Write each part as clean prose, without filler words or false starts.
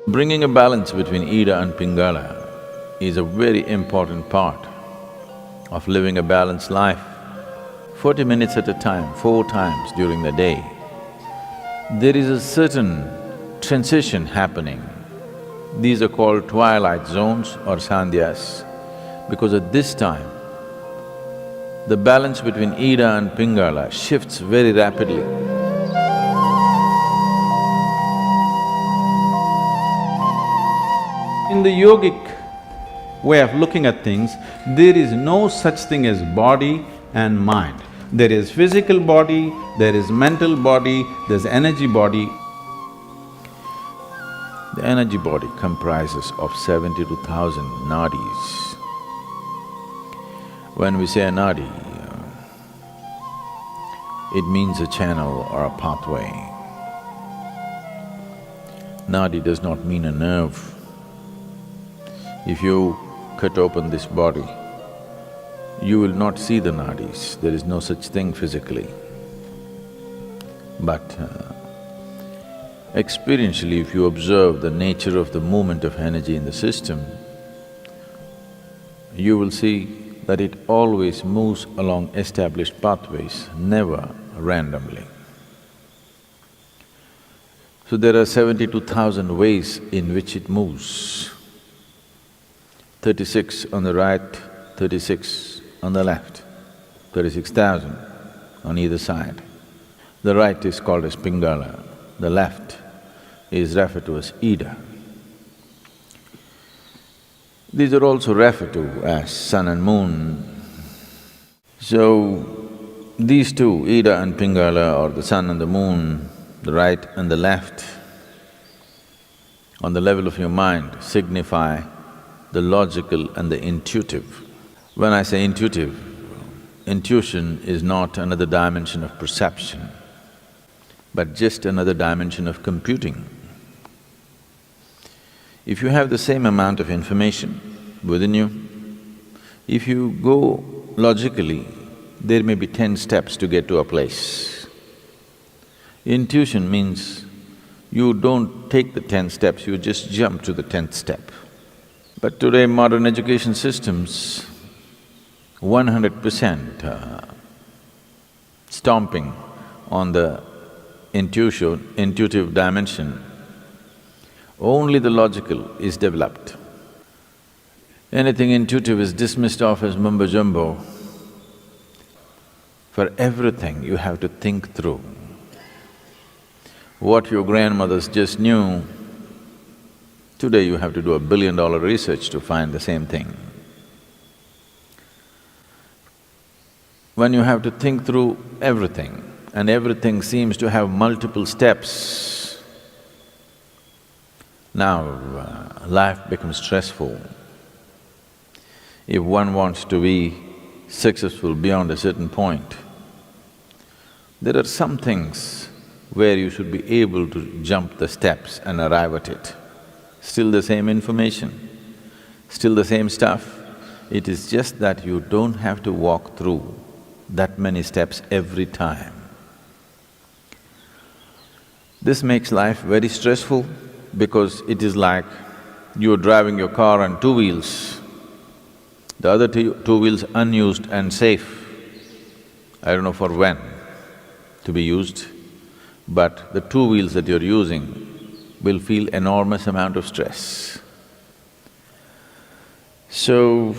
Bringing a balance between Ida and Pingala is a very important part of living a balanced life. 40 minutes at a time, 4 times during the day, there is a certain transition happening. These are called twilight zones or Sandhyas, because at this time, the balance between Ida and Pingala shifts very rapidly. In the yogic way of looking at things, there is no such thing as body and mind. There is physical body, there is mental body, there's energy body. The energy body comprises of 72,000 nadis. When we say a nadi, it means a channel or a pathway. Nadi does not mean a nerve. If you cut open this body, you will not see the nadis, there is no such thing physically. But experientially, if you observe the nature of the movement of energy in the system, you will see that it always moves along established pathways, never randomly. So there are 72,000 ways in which it moves. 36 on the right, 36 on the left, 36,000 on either side. The right is called as Pingala, the left is referred to as Ida. These are also referred to as sun and moon. So, these two, Ida and Pingala, or the sun and the moon, the right and the left, on the level of your mind signify the logical and the intuitive. When I say intuitive, intuition is not another dimension of perception, but just another dimension of computing. If you have the same amount of information within you, if you go logically, there may be 10 steps to get to a place. Intuition means you don't take the 10 steps, you just jump to the 10th step. But today modern education systems, 100% stomping on the intuitive dimension. Only the logical is developed. Anything intuitive is dismissed off as mumbo-jumbo. For everything you have to think through. What your grandmothers just knew, today you have to do $1 billion research to find the same thing. When you have to think through everything, and everything seems to have multiple steps, now life becomes stressful. If one wants to be successful beyond a certain point, there are some things where you should be able to jump the steps and arrive at it. Still the same information, still the same stuff. It is just that you don't have to walk through that many steps every time. This makes life very stressful because it is like you're driving your car on 2 wheels, the other two wheels unused and safe. I don't know for when to be used, but the 2 wheels that you're using will feel enormous amount of stress. So,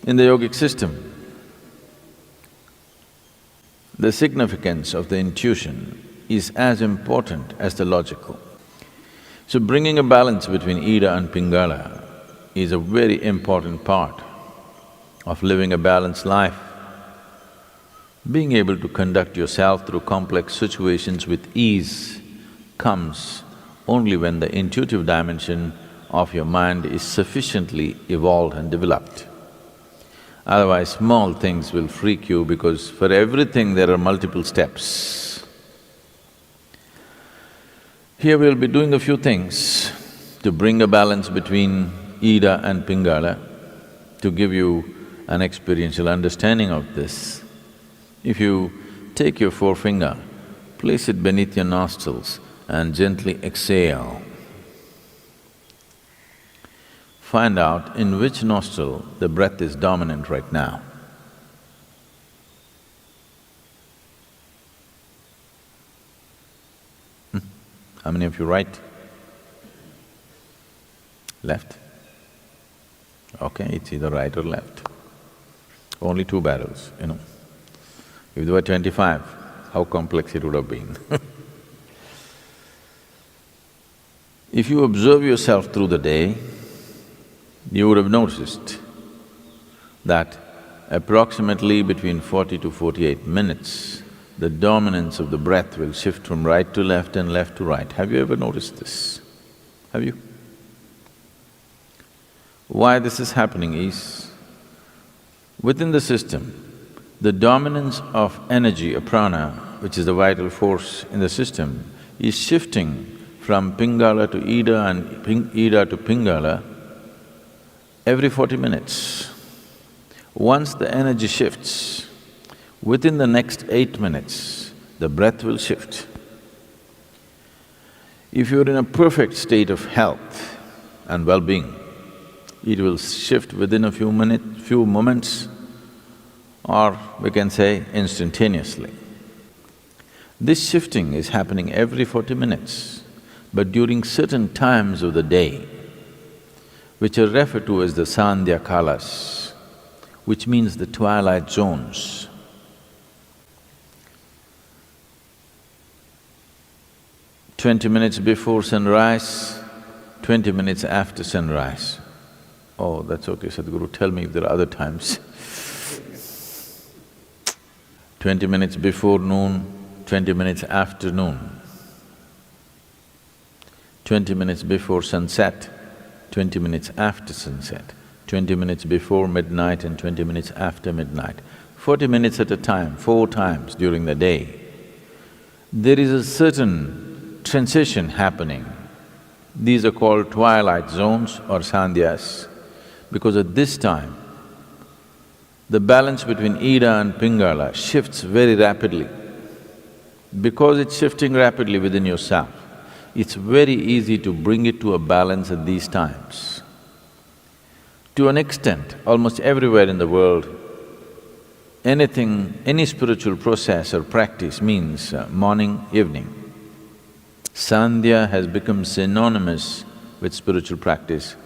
in the yogic system, the significance of the intuition is as important as the logical. So bringing a balance between Ida and Pingala is a very important part of living a balanced life. Being able to conduct yourself through complex situations with ease comes only when the intuitive dimension of your mind is sufficiently evolved and developed. Otherwise, small things will freak you because for everything there are multiple steps. Here we'll be doing a few things to bring a balance between Ida and Pingala, to give you an experiential understanding of this. If you take your forefinger, place it beneath your nostrils and gently exhale. find out in which nostril the breath is dominant right now. How many of you right? Left? Okay, it's either right or left. Only two barrels, you know. If there were 25, how complex it would have been. If you observe yourself through the day, you would have noticed that approximately between 40 to 48 minutes, the dominance of the breath will shift from right to left and left to right. Have you ever noticed this? Have you? Why this is happening is, within the system, the dominance of energy, or prana, which is the vital force in the system, is shifting from Pingala to Ida and Ida to Pingala every 40 minutes. Once the energy shifts, within the next 8 minutes, the breath will shift. If you're in a perfect state of health and well-being, it will shift within a few moments, or we can say instantaneously. This shifting is happening every 40 minutes, but during certain times of the day, which are referred to as the Sandhya kalas, which means the twilight zones. "20 minutes before sunrise, 20 minutes after sunrise." Oh, that's okay, Sadhguru, tell me if there are other times. 20 minutes before noon, 20 minutes after noon. 20 minutes before sunset, 20 minutes after sunset, 20 minutes before midnight and 20 minutes after midnight. 40 minutes at a time, 4 times during the day. There is a certain transition happening. These are called twilight zones or sandhyas, because at this time, the balance between Ida and Pingala shifts very rapidly. Because it's shifting rapidly within yourself, it's very easy to bring it to a balance at these times. To an extent, almost everywhere in the world, any spiritual process or practice means morning, evening. Sandhya has become synonymous with spiritual practice.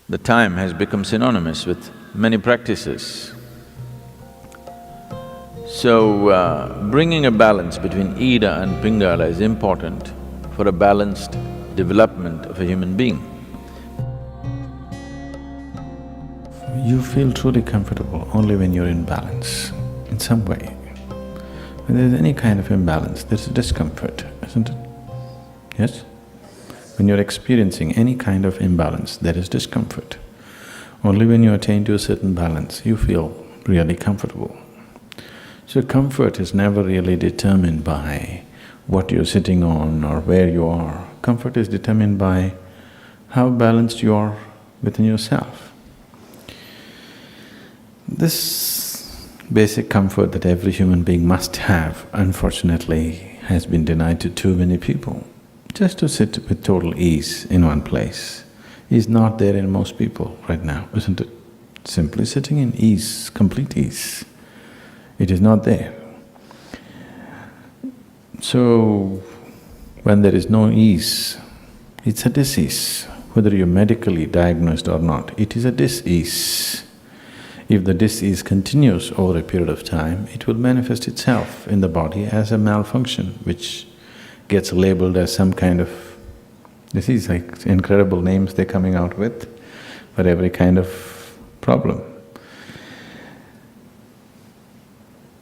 The time has become synonymous with many practices. So, bringing a balance between Ida and Pingala is important for a balanced development of a human being. You feel truly comfortable only when you're in balance, in some way. When there's any kind of imbalance, there's discomfort, isn't it? Yes? When you're experiencing any kind of imbalance, there is discomfort. Only when you attain to a certain balance, you feel really comfortable. So comfort is never really determined by what you're sitting on or where you are. Comfort is determined by how balanced you are within yourself. This basic comfort that every human being must have, unfortunately, has been denied to too many people. Just to sit with total ease in one place is not there in most people right now, isn't it? Simply sitting in ease, complete ease, it is not there. So, when there is no ease, it's a disease. Whether you're medically diagnosed or not, it is a dis-ease. If the dis-ease continues over a period of time, it will manifest itself in the body as a malfunction, which gets labeled as some kind of… disease, like incredible names they're coming out with for every kind of problem.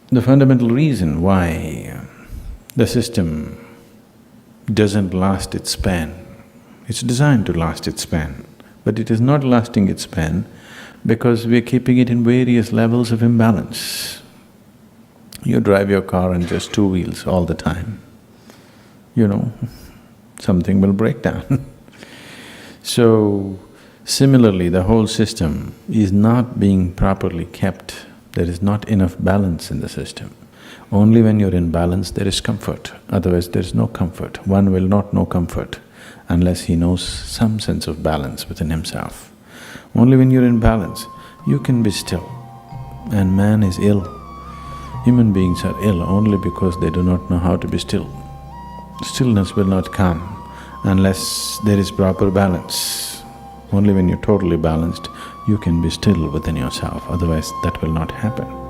The fundamental reason why the system doesn't last its span, it's designed to last its span, but it is not lasting its span because we're keeping it in various levels of imbalance. You drive your car on just 2 wheels all the time, you know, something will break down. So, similarly, the whole system is not being properly kept. There is not enough balance in the system. Only when you're in balance there is comfort, otherwise there is no comfort. One will not know comfort unless he knows some sense of balance within himself. Only when you're in balance, you can be still. And man is ill. Human beings are ill only because they do not know how to be still. Stillness will not come unless there is proper balance. Only when you're totally balanced, you can be still within yourself, otherwise that will not happen.